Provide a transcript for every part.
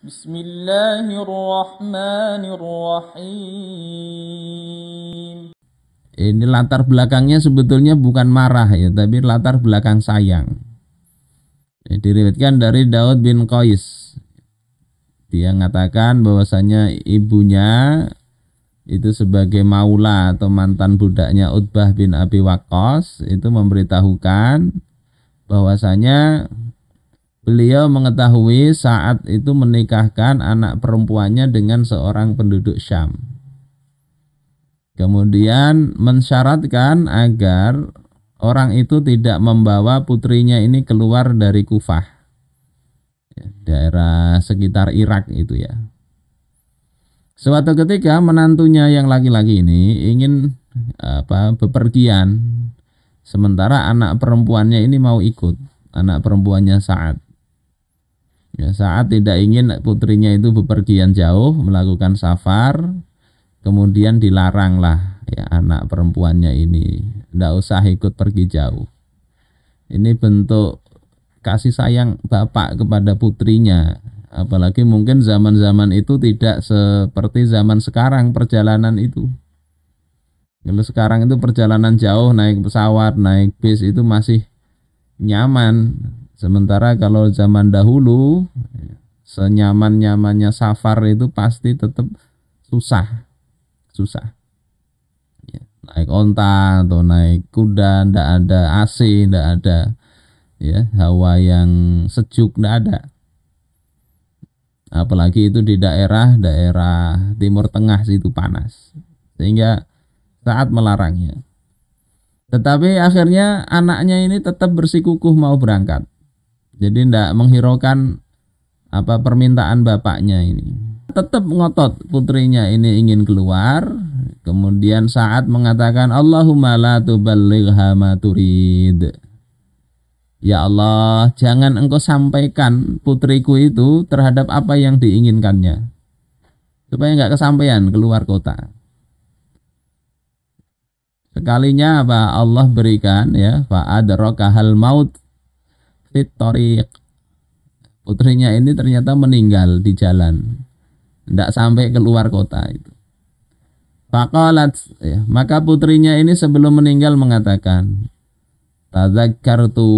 Bismillahirrahmanirrahim. Ini latar belakangnya sebetulnya bukan marah ya, tapi latar belakang sayang. Diriwayatkan dari Daud bin Qais. Dia mengatakan bahwasanya ibunya itu sebagai maula atau mantan budaknya Utbah bin Abi Waqqas itu memberitahukan bahwasanya beliau mengetahui saat itu menikahkan anak perempuannya dengan seorang penduduk Syam. Kemudian mensyaratkan agar orang itu tidak membawa putrinya ini keluar dari Kufah, daerah sekitar Irak itu ya. Suatu ketika menantunya yang laki-laki ini ingin bepergian, sementara anak perempuannya ini mau ikut, anak perempuannya Sa'ad. Ya, Sa'ad tidak ingin putrinya itu bepergian jauh melakukan safar. Kemudian dilaranglah ya anak perempuannya ini tidak usah ikut pergi jauh. Ini bentuk kasih sayang bapak kepada putrinya. Apalagi mungkin zaman-zaman itu tidak seperti zaman sekarang perjalanan itu. Kalau sekarang itu perjalanan jauh naik pesawat, naik bis itu masih nyaman. Sementara kalau zaman dahulu senyaman-nyamannya safar itu pasti tetap susah. Ya, naik onta atau naik kuda ndak ada AC, ndak ada ya hawa yang sejuk, ndak ada. Apalagi itu di daerah Timur Tengah situ panas, sehingga saat melarangnya. Tetapi akhirnya anaknya ini tetap bersikukuh mau berangkat, jadi ndak menghiraukan permintaan bapaknya ini. Tetap ngotot putrinya ini ingin keluar. Kemudian saat mengatakan Allahumma la tuballigha ma turid. Ya Allah, jangan engkau sampaikan putriku itu terhadap apa yang diinginkannya, supaya enggak kesampaian keluar kota. Sekalinya Allah berikan ya fa adrakahal maut fit thariq. Putrinya ini ternyata meninggal di jalan. Tidak sampai keluar kota itu. Faqalat ya, maka putrinya ini sebelum meninggal mengatakan, tadzakkartu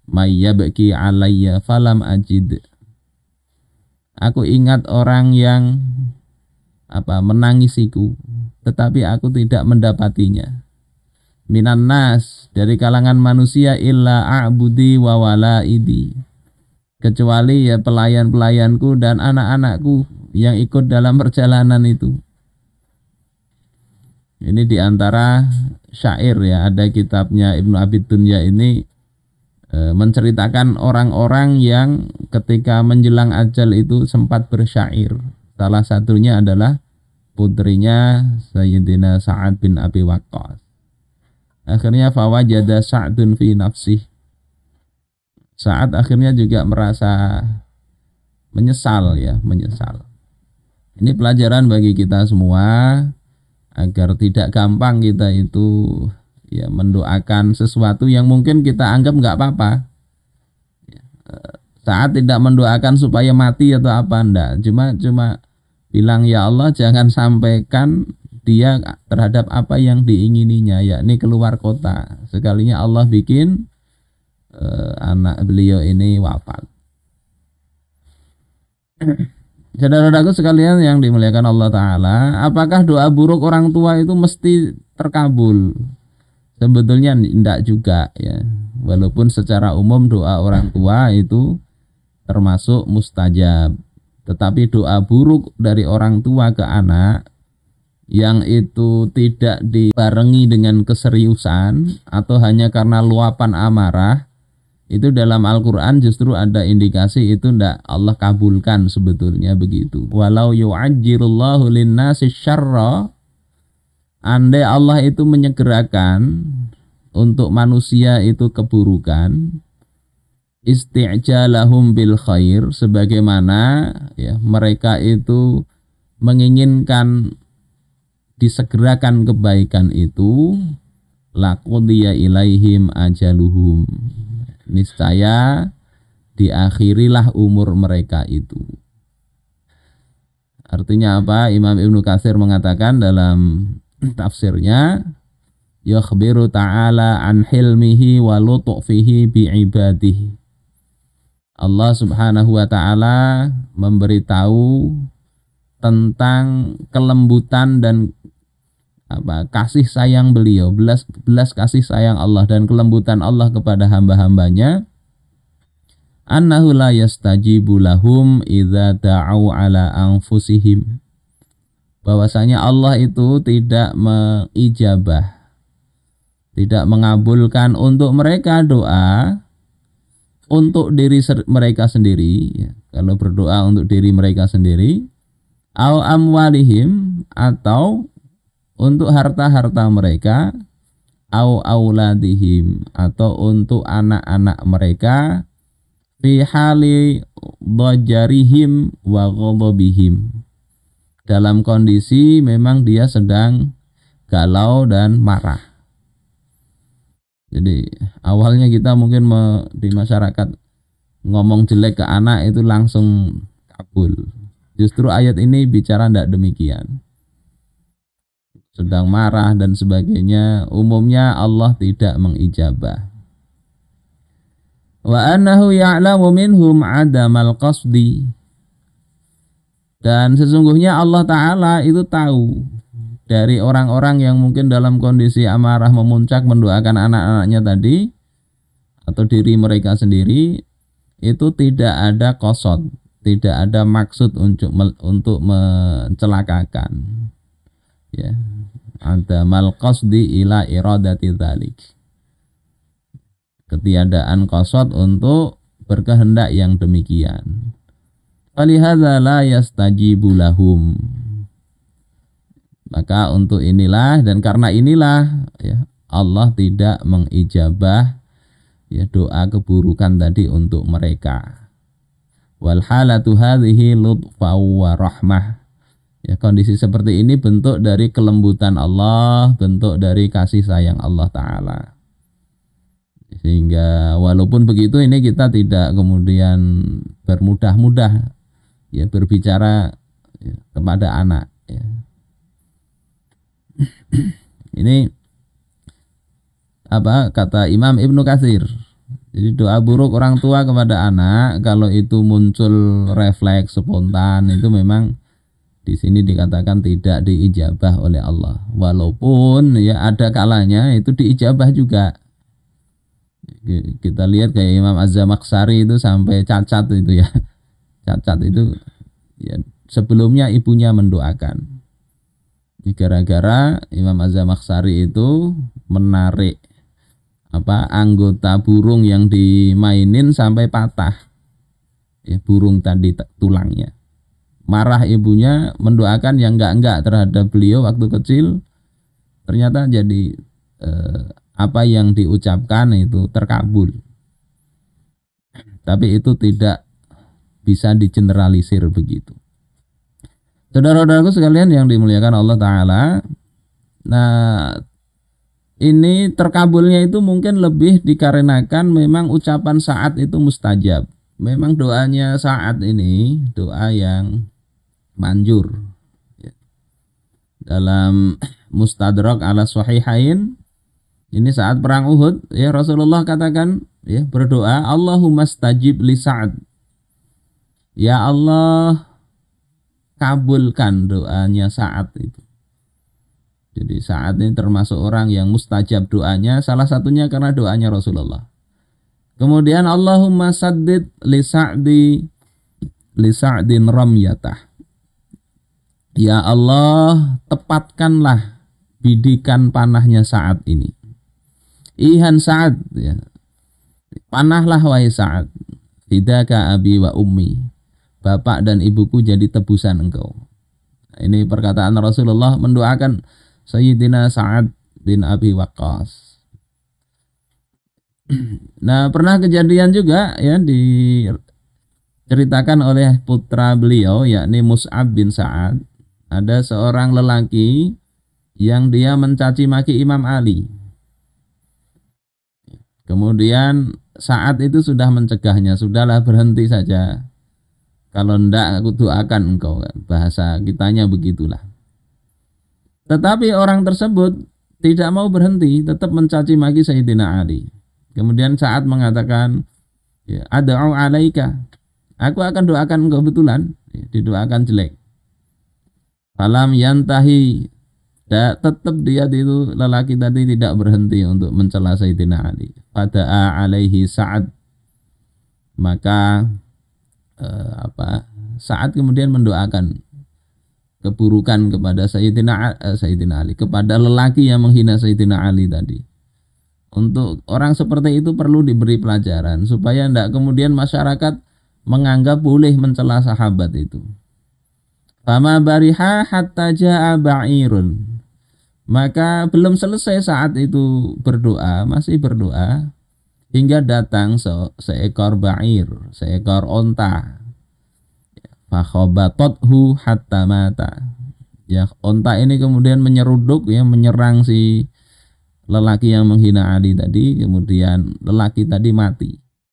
may yabki alayya falam ajid. Aku ingat orang yang menangisiku, tetapi aku tidak mendapatinya. Minan nas, dari kalangan manusia, illa a'budi wa walaidi, kecuali ya pelayan-pelayanku dan anak-anakku yang ikut dalam perjalanan itu. Ini diantara syair ya, ada kitabnya Ibnu Abi Dunya ini menceritakan orang-orang yang ketika menjelang ajal itu sempat bersyair. Salah satunya adalah putrinya Sayyidina Sa'ad bin Abi Waqqas. Akhirnya fawajada Sa'dun fi nafsih. Sa'ad akhirnya juga merasa menyesal. Ini pelajaran bagi kita semua agar tidak gampang kita itu ya mendoakan sesuatu yang mungkin kita anggap nggak apa-apa. Saat tidak mendoakan supaya mati atau apa, enggak, cuma bilang ya Allah jangan sampaikan dia terhadap apa yang diingininya, yakni keluar kota. Sekalinya Allah bikin anak beliau ini wafat. Saudara-saudaraku sekalian yang dimuliakan Allah Ta'ala, apakah doa buruk orang tua itu mesti terkabul? Sebetulnya tidak juga ya. Walaupun secara umum doa orang tua itu termasuk mustajab, tetapi doa buruk dari orang tua ke anak yang itu tidak dibarengi dengan keseriusan atau hanya karena luapan amarah, itu dalam Al-Quran justru ada indikasi itu tidak Allah kabulkan sebetulnya begitu. Walau yu'ajjirullahu linnasi syarra, andai Allah itu menyegerakan untuk manusia itu keburukan, isti'jalahum bil khair, sebagaimana ya mereka itu menginginkan disegerakan kebaikan itu, laqudiya ilaihim ajaluhum, niscaya diakhirilah umur mereka itu. Artinya apa? Imam Ibnu Katsir mengatakan dalam tafsirnya, yakhbiru ta'ala an hilmihi wa lutfihi bi ibadihi. Allah Subhanahu wa taala memberitahu tentang kelembutan dan kasih sayang beliau, belas kasih sayang Allah dan kelembutan Allah kepada hamba-hambanya. Annahu la yastajibu lahum idza da'u ala anfusihim. Bahwasanya Allah itu tidak mengijabah, tidak mengabulkan untuk mereka doa untuk diri mereka sendiri, ya. Kalau berdoa untuk diri mereka sendiri, au amwalihim, atau untuk harta-harta mereka, au auladihim, atau untuk anak-anak mereka, fi hali dhajarihim wa ghadabihim, dalam kondisi memang dia sedang galau dan marah. Jadi awalnya kita mungkin di masyarakat ngomong jelek ke anak itu langsung kabul. Justru ayat ini bicara tidak demikian. Sedang marah dan sebagainya, umumnya Allah tidak mengijabah. Wa annahu ya'lamu minhum adamal qasdi, dan sesungguhnya Allah Ta'ala itu tahu dari orang-orang yang mungkin dalam kondisi amarah memuncak mendoakan anak-anaknya tadi atau diri mereka sendiri, itu tidak ada qasad, tidak ada maksud untuk mencelakakan, ya. Adamal qasdi ila iradati dzalik, ketiadaan qasad untuk berkehendak yang demikian. Falihadza la yastajibu lahum, maka untuk inilah dan karena inilah, ya, Allah tidak mengijabah, ya, doa keburukan tadi untuk mereka. Wal halatu hadhihi lutfa wa rahmah, ya, kondisi seperti ini bentuk dari kelembutan Allah, bentuk dari kasih sayang Allah Ta'ala. Sehingga walaupun begitu, ini kita tidak kemudian bermudah-mudah, ya, berbicara, ya, kepada anak, ya. Ini apa kata Imam Ibnu Katsir. Jadi doa buruk orang tua kepada anak kalau itu muncul refleks spontan, itu memang di sini dikatakan tidak diijabah oleh Allah. Walaupun, ya, ada kalanya itu diijabah juga. Kita lihat kayak Imam Az-Zamakhsyari itu sampai cacat itu, ya. Cacat itu, ya, sebelumnya ibunya mendoakan. Gara-gara Imam Az-Zamakhsyari itu menarik anggota burung yang dimainin sampai patah, ya, burung tadi tulangnya. Marah ibunya, mendoakan yang enggak terhadap beliau waktu kecil, ternyata jadi apa yang diucapkan itu terkabul. Tapi itu tidak bisa digeneralisir begitu. Saudara-saudaraku sekalian yang dimuliakan Allah Ta'ala, nah, ini terkabulnya itu mungkin lebih dikarenakan memang ucapan Sa'ad itu mustajab. Memang doanya Sa'ad ini doa yang manjur. Dalam Mustadrak ala Sahihain, ini saat perang Uhud, ya, Rasulullah katakan, ya, berdoa, Allahumma stajib li Sa'ad, ya Allah, kabulkan doanya Sa'ad itu. Jadi Sa'ad ini termasuk orang yang mustajab doanya, salah satunya karena doanya Rasulullah. Kemudian Allahumma saddid li Sa'din ramyatah, ya Allah, tepatkanlah bidikan panahnya Sa'ad ini. Ihan Sa'ad, ya, panahlah wahai Sa'ad, fidaka abi wa ummi, bapak dan ibuku jadi tebusan engkau. Ini perkataan Rasulullah mendoakan Sayyidina Sa'ad bin Abi Waqqas. Nah, pernah kejadian juga, ya, diceritakan oleh putra beliau, yakni Mus'ab bin Sa'ad. Ada seorang lelaki yang dia mencaci maki Imam Ali. Kemudian Sa'ad itu sudah mencegahnya, sudahlah berhenti saja. Kalau ndak aku doakan engkau. Bahasa kitanya begitulah. Tetapi orang tersebut tidak mau berhenti, tetap mencaci maki Sayyidina Ali. Kemudian saat mengatakan, ya, ad'u alaika, aku akan doakan engkau betulan, ya, didoakan jelek. Falam yantahi, tetap dia itu lelaki tadi tidak berhenti untuk mencela Sayyidina Ali. Fada'a alaihi Sa'ad, maka Sa'ad kemudian mendoakan keburukan kepada Sayyidina Ali, kepada lelaki yang menghina Sayyidina Ali tadi. Untuk orang seperti itu perlu diberi pelajaran supaya tidak kemudian masyarakat menganggap boleh mencela sahabat itu. Fama bariha hatta ja'a ba'irun, maka belum selesai saat itu berdoa, masih berdoa hingga datang seekor ba'ir, seekor onta. Fakhobatothu hatta mata. Ya, onta ini kemudian menyeruduk, ya, menyerang si lelaki yang menghina Ali tadi, kemudian lelaki tadi mati.